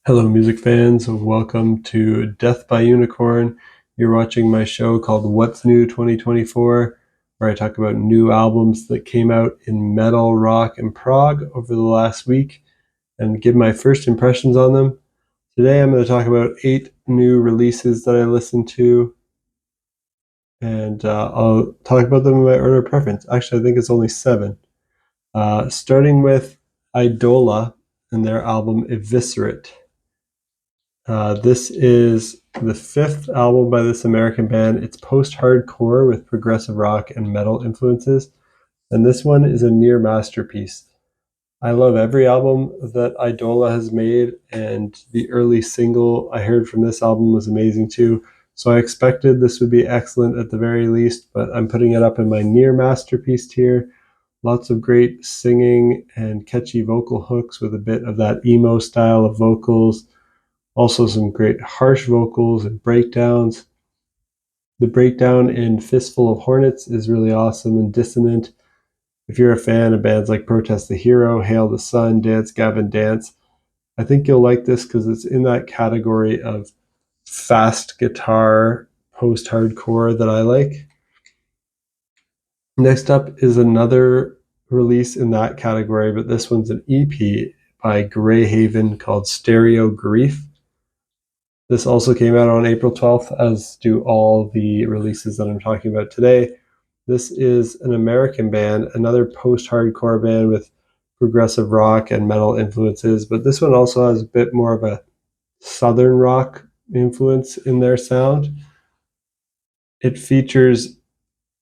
Hello, music fans. Welcome to Death by Unicorn. You're watching my show called What's New 2024, where I talk about new albums that came out in metal, rock, and prog over the last week and give my first impressions on them. Today, I'm going to talk about 8 new releases that I listened to, and I'll talk about them in my order of preference. Actually, I think it's only 7. Starting with Eidola and their album Eviscerate. This is the 5th album by this American band. It's post-hardcore with progressive rock and metal influences, and this one is a near masterpiece. I love every album that Eidola has made, and the early single I heard from this album was amazing too. So I expected this would be excellent at the very least, but I'm putting it up in my near masterpiece tier. Lots of great singing and catchy vocal hooks with a bit of that emo style of vocals. Also some great harsh vocals and breakdowns. The breakdown in Fistful of Hornets is really awesome and dissonant. If you're a fan of bands like Protest the Hero, Hail the Sun, Dance Gavin Dance, I think you'll like this because it's in that category of fast guitar post-hardcore that I like. Next up is another release in that category, but this one's an EP by Greyhaven called Stereo Grief. This also came out on April 12th, as do all the releases that I'm talking about today. This is an American band, another post-hardcore band with progressive rock and metal influences, but this one also has a bit more of a southern rock influence in their sound. It features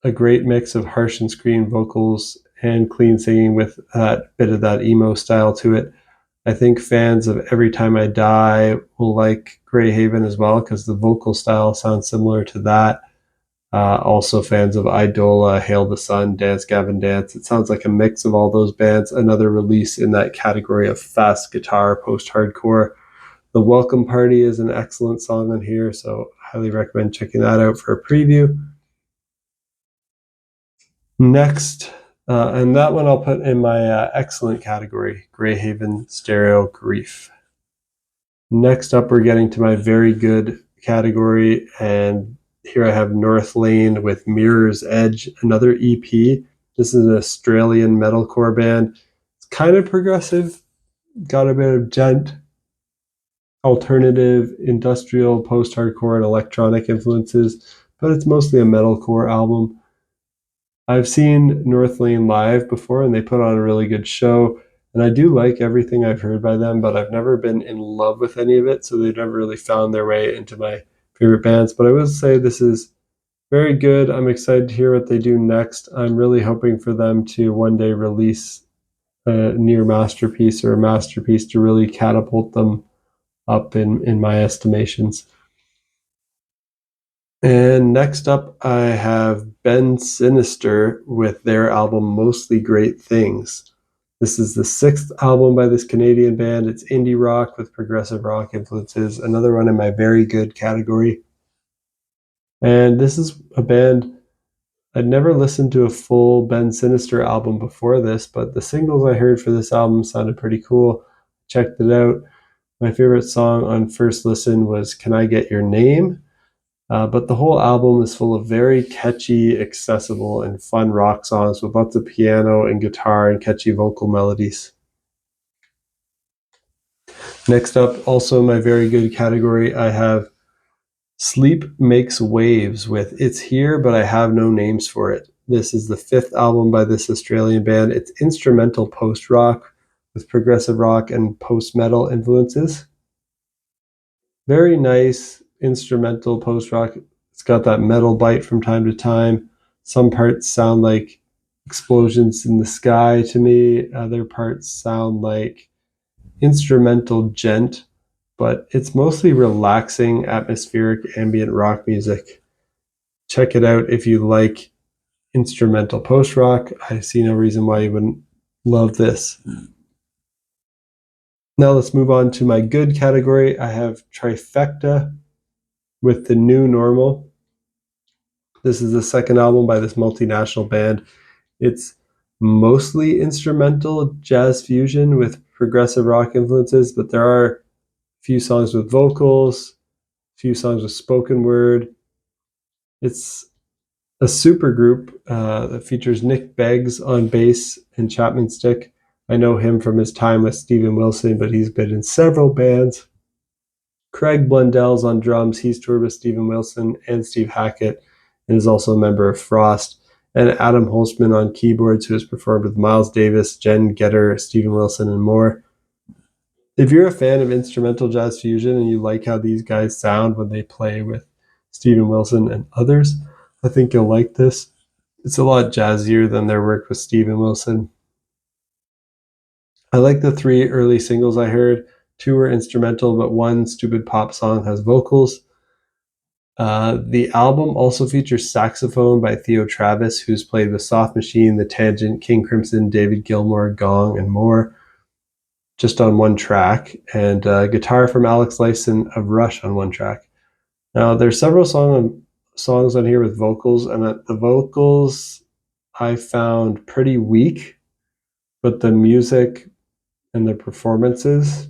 a great mix of harsh and scream vocals and clean singing with that bit of that emo style to it. I think fans of Every Time I Die will like Greyhaven as well because the vocal style sounds similar to that. Also fans of Eidola, Hail the Sun, Dance Gavin Dance. It sounds like a mix of all those bands. Another release in that category of fast guitar post-hardcore. The Welcome Party is an excellent song on here, so highly recommend checking that out for a preview. Next, and that one I'll put in my excellent category, Greyhaven Stereo Grief. Next up, we're getting to my very good category, and here I have Northlane with Mirror's Edge, another EP. This is an Australian metalcore band. It's kind of progressive, got a bit of gent, alternative, industrial, post-hardcore, and electronic influences, but it's mostly a metalcore album. I've seen Northlane live before, and they put on a really good show. And I do like everything I've heard by them, but I've never been in love with any of it, so they've never really found their way into my favorite bands. But I will say this is very good. I'm excited to hear what they do next. I'm really hoping for them to one day release a near masterpiece or a masterpiece to really catapult them up in my estimations. And next up, I have Ben Sinister with their album Mostly Great Things. This is the 6th album by this Canadian band. It's indie rock with progressive rock influences, another one in my very good category. And this is a band I'd never listened to a full Ben Sinister album before this, but the singles I heard for this album sounded pretty cool. Checked it out. My favorite song on first listen was Can I Get Your Name? But the whole album is full of very catchy, accessible, and fun rock songs with lots of piano and guitar and catchy vocal melodies. Next up, also in my very good category, I have Sleep Makes Waves with It's Here, but I Have No Names for It. This is the 5th album by this Australian band. It's instrumental post-rock with progressive rock and post-metal influences. Very nice instrumental post-rock. It's got that metal bite from time to time. Some parts sound like explosions in the sky to me. Other parts sound like instrumental gent, but it's mostly relaxing, atmospheric, ambient rock music. Check it out if you like instrumental post-rock. I see no reason why you wouldn't love this. Now let's move on to my good category. I have Trifecta with The New Normal. This is the 2nd album by this multinational band. It's mostly instrumental jazz fusion with progressive rock influences, but there are few songs with vocals, a few songs with spoken word. It's a super group that features Nick Beggs on bass and Chapman Stick. I know him from his time with Steven Wilson, but he's been in several bands. Craig Blundell's on drums. He's toured with Steven Wilson and Steve Hackett and is also a member of Frost. And Adam Holzman on keyboards, who has performed with Miles Davis, Jen Getter, Steven Wilson, and more. If you're a fan of instrumental jazz fusion and you like how these guys sound when they play with Steven Wilson and others, I think you'll like this. It's a lot jazzier than their work with Steven Wilson. I like the 3 early singles I heard. 2 were instrumental, but 1 stupid pop song has vocals. The album also features saxophone by Theo Travis, who's played with Soft Machine, The Tangent, King Crimson, David Gilmour, Gong, and more, just on 1 track, and guitar from Alex Lifeson of Rush on 1 track. Now, there's several songs on here with vocals, and the vocals I found pretty weak, but the music and the performances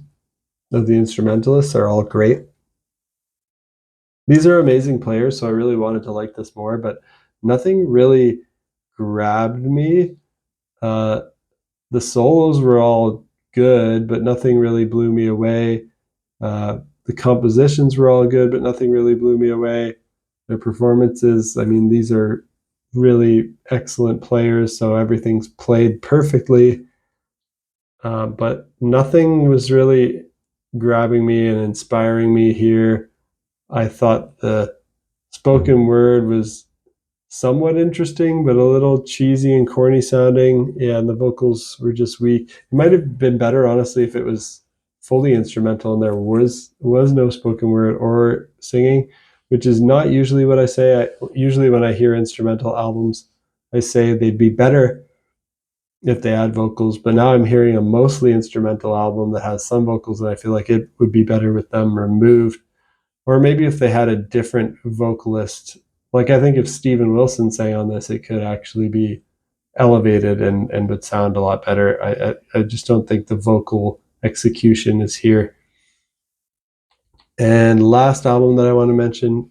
of the instrumentalists are all great. These are amazing players, so I really wanted to like this more, but nothing really grabbed me. The solos were all good, but nothing really blew me away. The compositions were all good, but nothing really blew me away. Their performances, I mean, these are really excellent players, so everything's played perfectly. But nothing was really grabbing me and inspiring me here. I thought the spoken word was somewhat interesting, but a little cheesy and corny sounding. Yeah, and the vocals were just weak. It might have been better, honestly, if it was fully instrumental and there was no spoken word or singing, which is not usually what I say. Usually when I hear instrumental albums, I say they'd be better if they add vocals, but now I'm hearing a mostly instrumental album that has some vocals, and I feel like it would be better with them removed. Or maybe if they had a different vocalist. Like, I think if Steven Wilson sang on this, it could actually be elevated and would sound a lot better. I just don't think the vocal execution is here. And last album that I want to mention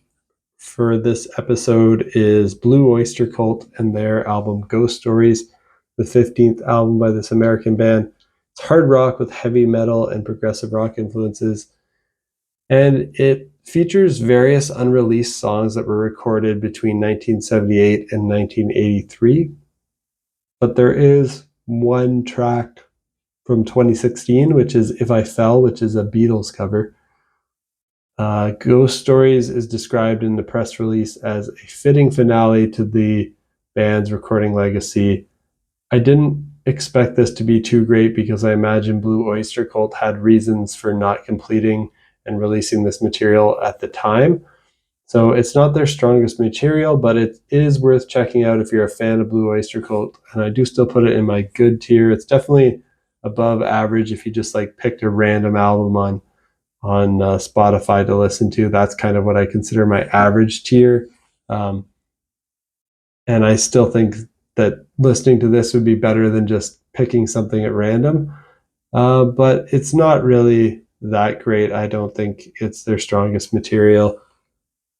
for this episode is Blue Oyster Cult and their album Ghost Stories, the 15th album by this American band. It's hard rock with heavy metal and progressive rock influences. And it features various unreleased songs that were recorded between 1978 and 1983. But there is 1 track from 2016, which is If I Fell, which is a Beatles cover. Ghost Stories is described in the press release as a fitting finale to the band's recording legacy. I didn't expect this to be too great because I imagine Blue Oyster Cult had reasons for not completing and releasing this material at the time. So it's not their strongest material, but it is worth checking out if you're a fan of Blue Oyster Cult. And I do still put it in my good tier. It's definitely above average if you just like picked a random album on Spotify to listen to. That's kind of what I consider my average tier. And I still think that listening to this would be better than just picking something at random. But it's not really that great. I don't think it's their strongest material.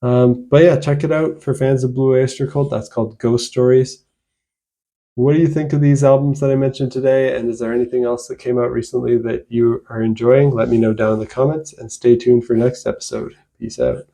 But yeah, check it out for fans of Blue Oyster Cult. That's called Ghost Stories. What do you think of these albums that I mentioned today? And is there anything else that came out recently that you are enjoying? Let me know down in the comments and stay tuned for next episode. Peace out.